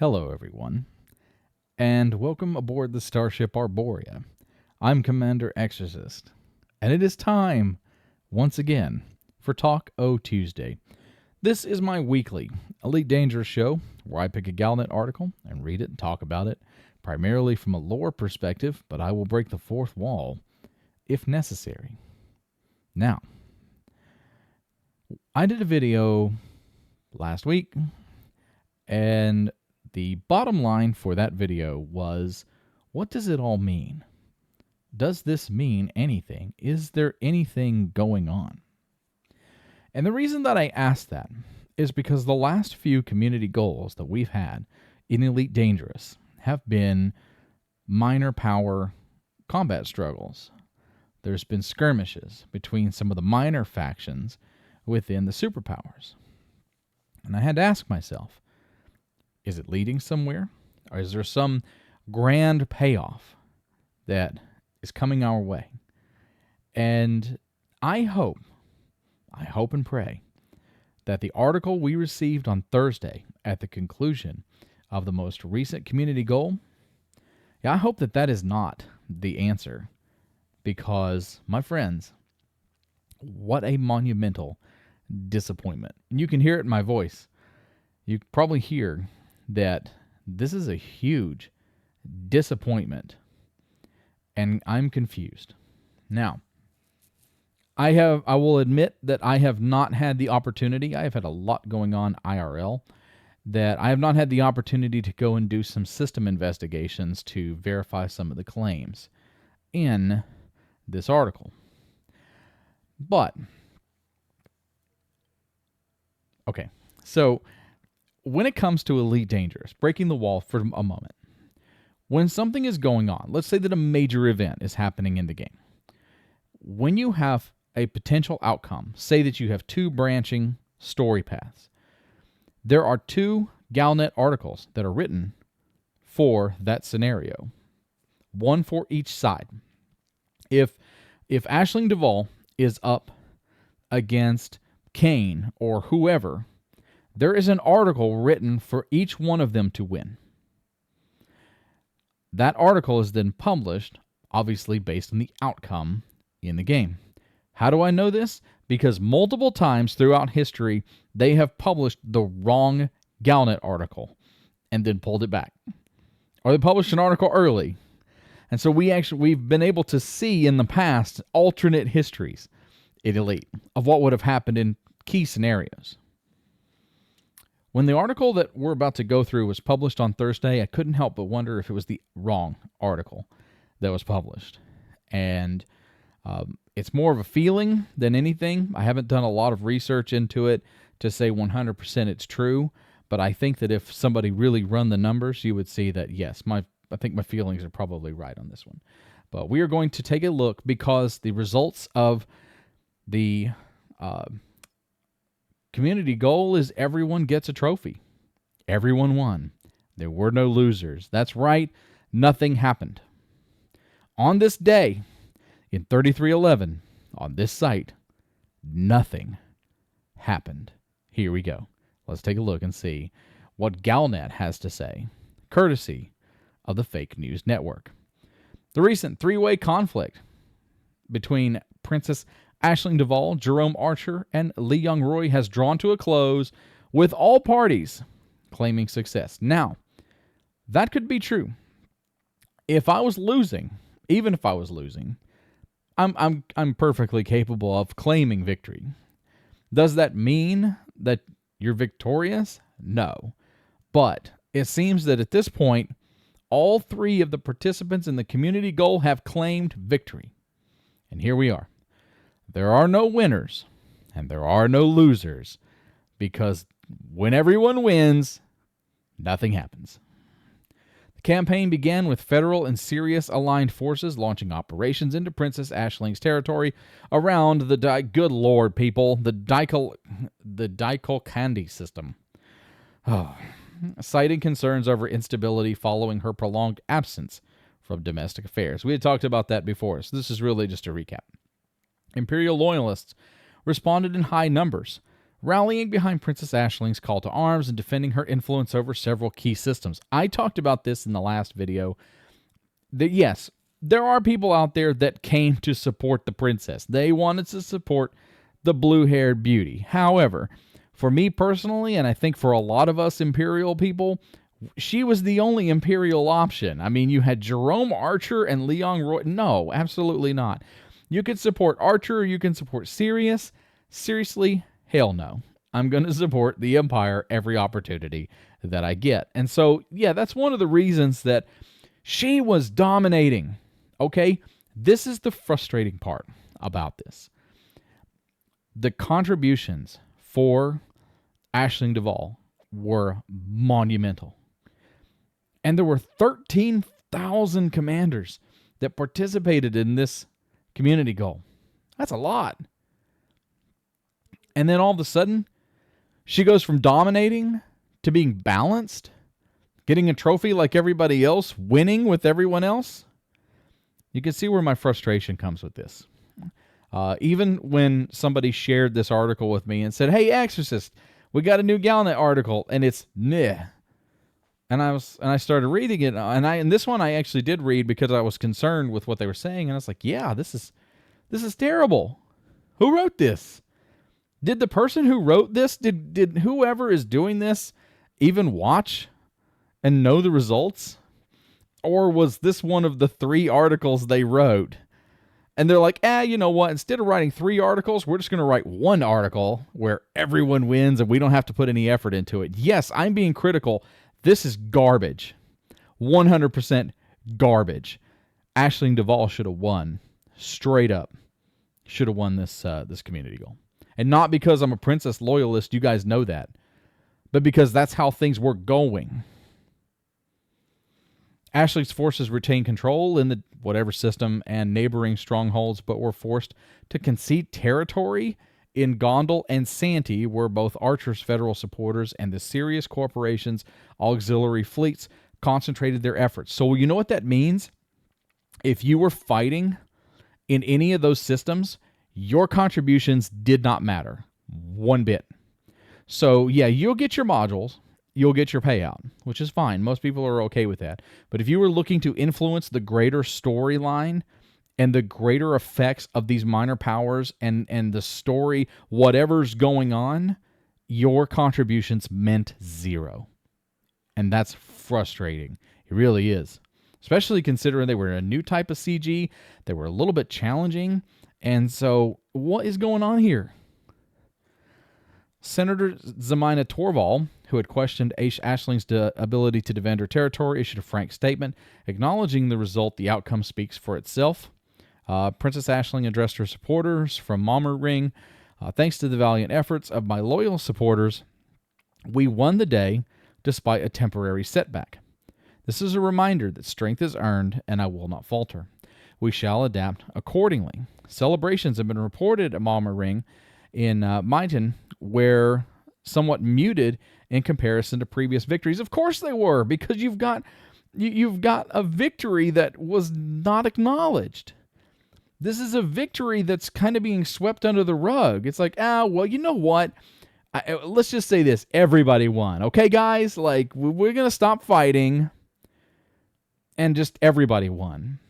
Hello, everyone, and welcome aboard the Starship Arborea. I'm Commander Exorcist, and it is time, once again, for Talk O Tuesday. This is my weekly Elite Dangerous show where I pick a Galnet article and read it and talk about it, primarily from a lore perspective, but I will break the fourth wall if necessary. Now, I did a video last week, and the bottom line for that video was, what does it all mean? Does this mean anything? Is there anything going on? And the reason that I asked that is because the last few community goals that we've had in Elite Dangerous have been minor power combat struggles. There's been skirmishes between some of the minor factions within the superpowers. And I had to ask myself, is it leading somewhere? Or is there some grand payoff that is coming our way? And I hope and pray that the article we received on Thursday at the conclusion of the most recent community goal, I hope that that is not the answer. Because, my friends, what a monumental disappointment. And you can hear it in my voice. You probably hear that this is a huge disappointment, and I'm confused. Now, I will admit that I have not had the opportunity. I have had a lot going on IRL, that I have not had the opportunity to go and do some system investigations to verify some of the claims in this article. But, okay, so when it comes to Elite Dangerous, breaking the wall for a moment, when something is going on, let's say that a major event is happening in the game, when you have a potential outcome, say that you have two branching story paths, there are two Galnet articles that are written for that scenario, one for each side. If Aisling Duval is up against Kane or whoever, there is an article written for each one of them to win. That article is then published, obviously based on the outcome in the game. How do I know this? Because multiple times throughout history, they have published the wrong Galnet article and then pulled it back. Or they published an article early. And so we've been able to see in the past alternate histories in Elite of what would have happened in key scenarios. When the article that we're about to go through was published on Thursday, I couldn't help but wonder if it was the wrong article that was published. And it's more of a feeling than anything. I haven't done a lot of research into it to say 100% it's true, but I think that if somebody really run the numbers, you would see that, yes, I think my feelings are probably right on this one. But we are going to take a look because the results of the community goal is everyone gets a trophy. Everyone won. There were no losers. That's right. Nothing happened. On this day, in 3311, on this site, nothing happened. Here we go. Let's take a look and see what Galnet has to say, courtesy of the Fake News Network. The recent three-way conflict between Princess Aisling Duval, Jerome Archer, and Lee Young-Roy has drawn to a close, with all parties claiming success. Now, that could be true. If I was losing, even if I was losing, I'm perfectly capable of claiming victory. Does that mean that you're victorious? No. But it seems that at this point, all three of the participants in the community goal have claimed victory. And here we are. There are no winners, and there are no losers, because when everyone wins, nothing happens. The campaign began with Federal and Sirius aligned forces launching operations into Princess Aisling's territory around the good lord, people, the Daikolkandi system. Citing concerns over instability following her prolonged absence from domestic affairs. We had talked about that before, so this is really just a recap. Imperial loyalists responded in high numbers, rallying behind Princess Aisling's call to arms and defending her influence over several key systems. I talked about this in the last video, that yes, there are people out there that came to support the princess. They wanted to support the blue-haired beauty. However, for me personally, and I think for a lot of us Imperial people, she was the only Imperial option. I mean, you had Jerome Archer and Leon Roy. No, absolutely not. You can support Archer, or you can support Sirius. Seriously, hell no. I'm going to support the Empire every opportunity that I get. And so, yeah, that's one of the reasons that she was dominating. Okay? This is the frustrating part about this. The contributions for Aisling Duval were monumental. And there were 13,000 commanders that participated in this community goal. That's a lot. And then all of a sudden, she goes from dominating to being balanced, getting a trophy like everybody else, winning with everyone else. You can see where my frustration comes with this. Even when somebody shared this article with me and said, "Hey, Exorcist, we got a new Galnet article," and it's meh. And I started reading it, and this one I actually did read because I was concerned with what they were saying, and I was like, yeah, this is terrible. Who wrote this? Did the person who wrote this, did whoever is doing this even watch and know the results? Or was this one of the 3 articles they wrote? And they're like, you know what? Instead of writing 3 articles, we're just going to write 1 article where everyone wins and we don't have to put any effort into it. Yes, I'm being critical. This is garbage. 100% garbage. Aisling Duval should have won. Straight up. Should have won this community goal. And not because I'm a princess loyalist, you guys know that. But because that's how things were going. Aisling's forces retained control in the whatever system and neighboring strongholds, but were forced to concede territory in Gondal and Santee, where both Archer's federal supporters and the Sirius Corporation's auxiliary fleets concentrated their efforts. So you know what that means? If you were fighting in any of those systems, your contributions did not matter one bit. So yeah, you'll get your modules, you'll get your payout, which is fine. Most people are okay with that. But if you were looking to influence the greater storyline and the greater effects of these minor powers and the story, whatever's going on, your contributions meant 0. And that's frustrating. It really is. Especially considering they were a new type of CG. They were a little bit challenging. And so, what is going on here? Senator Zemina Torval, who had questioned Aisling's ability to defend her territory, issued a frank statement acknowledging the result. The outcome speaks for itself. Princess Aisling addressed her supporters from Mommer Ring. Thanks to the valiant efforts of my loyal supporters, we won the day despite a temporary setback. This is a reminder that strength is earned and I will not falter. We shall adapt accordingly. Celebrations have been reported at Mommer Ring in Myton, where somewhat muted in comparison to previous victories. Of course they were, because you've got a victory that was not acknowledged. This is a victory that's kind of being swept under the rug. It's like, well, you know what? Let's just say this. Everybody won. Okay, guys? Like, we're going to stop fighting. And just everybody won.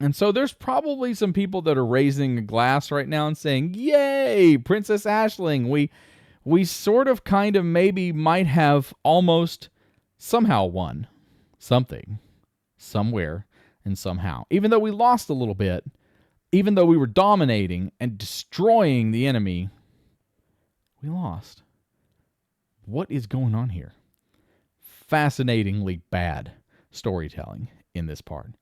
And so there's probably some people that are raising a glass right now and saying, yay, Princess Aisling. We sort of kind of maybe might have almost somehow won something, somewhere, and somehow. Even though we lost a little bit, even though we were dominating and destroying the enemy, we lost. What is going on here? Fascinatingly bad storytelling in this part.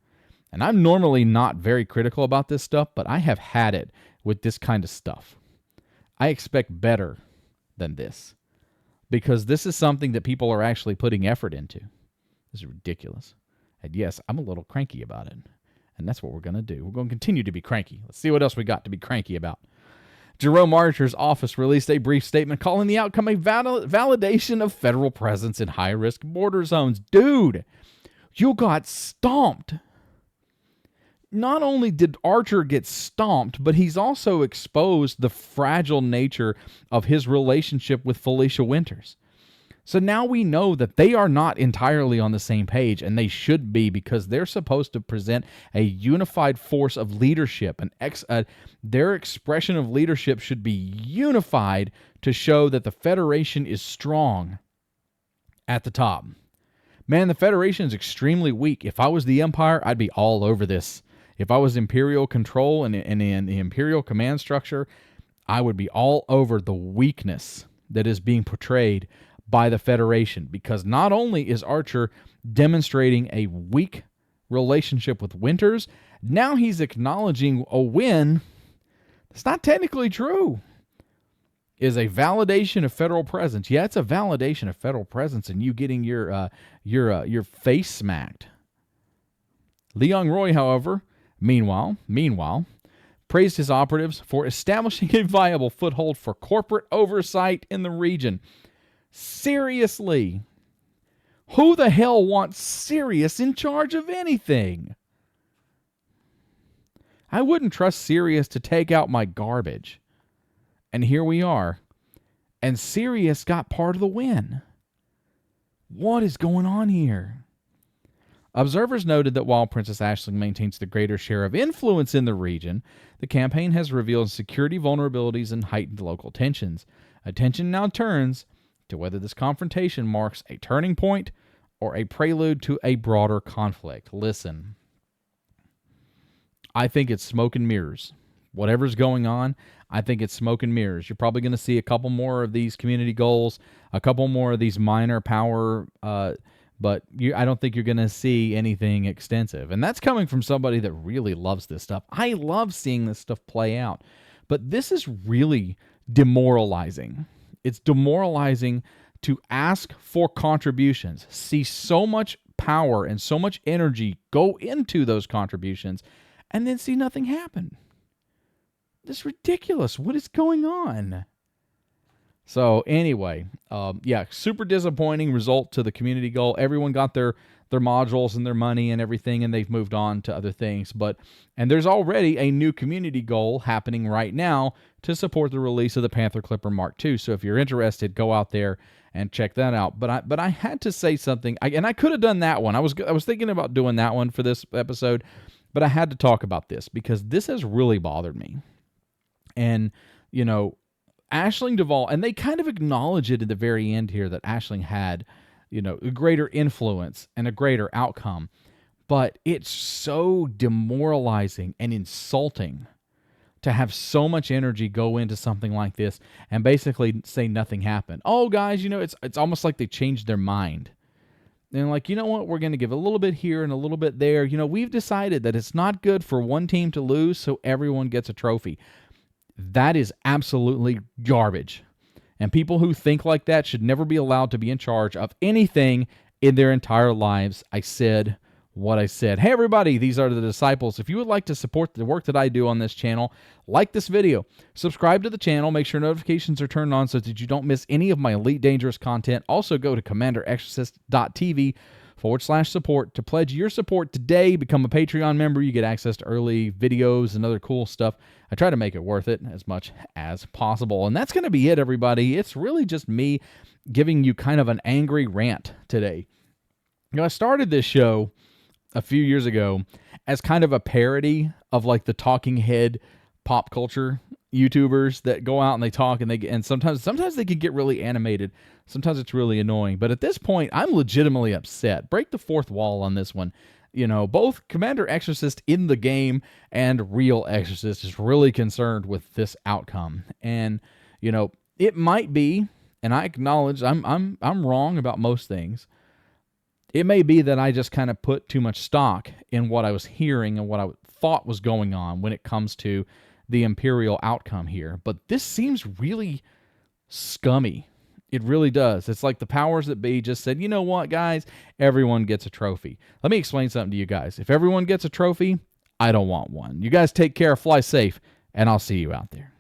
And I'm normally not very critical about this stuff, but I have had it with this kind of stuff. I expect better than this, because this is something that people are actually putting effort into. This is ridiculous. And yes, I'm a little cranky about it. And that's what we're going to do. We're going to continue to be cranky. Let's see what else we got to be cranky about. Jerome Archer's office released a brief statement calling the outcome a validation of federal presence in high-risk border zones. Dude, you got stomped. not only did Archer get stomped, but he's also exposed the fragile nature of his relationship with Felicia Winters. So now we know that they are not entirely on the same page, and they should be, because they're supposed to present a unified force of leadership. Their expression of leadership should be unified to show that the Federation is strong at the top. Man, the Federation is extremely weak. If I was the Empire, I'd be all over this. If I was Imperial control and in the Imperial command structure, I would be all over the weakness that is being portrayed by the Federation, because not only is Archer demonstrating a weak relationship with Winters, now he's acknowledging a win that's not technically true. Is a validation of federal presence. Yeah, it's a validation of federal presence, and you getting your face smacked. Leon Roy, however, meanwhile, praised his operatives for establishing a viable foothold for corporate oversight in the region. Seriously, who the hell wants Sirius in charge of anything? I wouldn't trust Sirius to take out my garbage. And here we are. And Sirius got part of the win. What is going on here? Observers noted that while Princess Aisling maintains the greater share of influence in the region, the campaign has revealed security vulnerabilities and heightened local tensions. Attention now turns to whether this confrontation marks a turning point or a prelude to a broader conflict. Listen, I think it's smoke and mirrors. Whatever's going on, I think it's smoke and mirrors. You're probably going to see a couple more of these community goals, a couple more of these minor power, but I don't think you're going to see anything extensive. And that's coming from somebody that really loves this stuff. I love seeing this stuff play out. But this is really demoralizing. It's demoralizing to ask for contributions, see so much power and so much energy go into those contributions, and then see nothing happen. This is ridiculous. What is going on? So anyway, yeah, super disappointing result to the community goal. Everyone got their modules and their money and everything, and they've moved on to other things. And there's already a new community goal happening right now to support the release of the Panther Clipper Mark II. So if you're interested, go out there and check that out. But I had to say something, and I could have done that one. I was thinking about doing that one for this episode, but I had to talk about this because this has really bothered me. And, you know, Aisling Duval, and they kind of acknowledge it at the very end here that Aisling had, you know, a greater influence and a greater outcome. But it's so demoralizing and insulting to have so much energy go into something like this and basically say nothing happened. Oh, guys, you know, it's almost like they changed their mind. And like, you know what, we're going to give a little bit here and a little bit there. You know, we've decided that it's not good for one team to lose, so everyone gets a trophy. That is absolutely garbage. And people who think like that should never be allowed to be in charge of anything in their entire lives. I said what I said. Hey, everybody, these are the Disciples. If you would like to support the work that I do on this channel, like this video, subscribe to the channel, make sure notifications are turned on so that you don't miss any of my Elite Dangerous content. Also, go to commanderexorcist.tv/support to pledge your support today. Become a Patreon member. You get access to early videos and other cool stuff. I try to make it worth it as much as possible. And that's going to be it, everybody. It's really just me giving you kind of an angry rant today. You know, I started this show a few years ago as kind of a parody of like the talking head pop culture YouTubers that go out and they talk and sometimes they can get really animated. Sometimes it's really annoying. But at this point, I'm legitimately upset. Break the fourth wall on this one. You know, both Commander Exorcist in the game and Real Exorcist is really concerned with this outcome. And, you know, it might be, and I acknowledge I'm wrong about most things. It may be that I just kind of put too much stock in what I was hearing and what I thought was going on when it comes to the Imperial outcome here. But this seems really scummy. It really does. It's like the powers that be just said, you know what, guys? Everyone gets a trophy. Let me explain something to you guys. If everyone gets a trophy, I don't want one. You guys take care, fly safe, and I'll see you out there.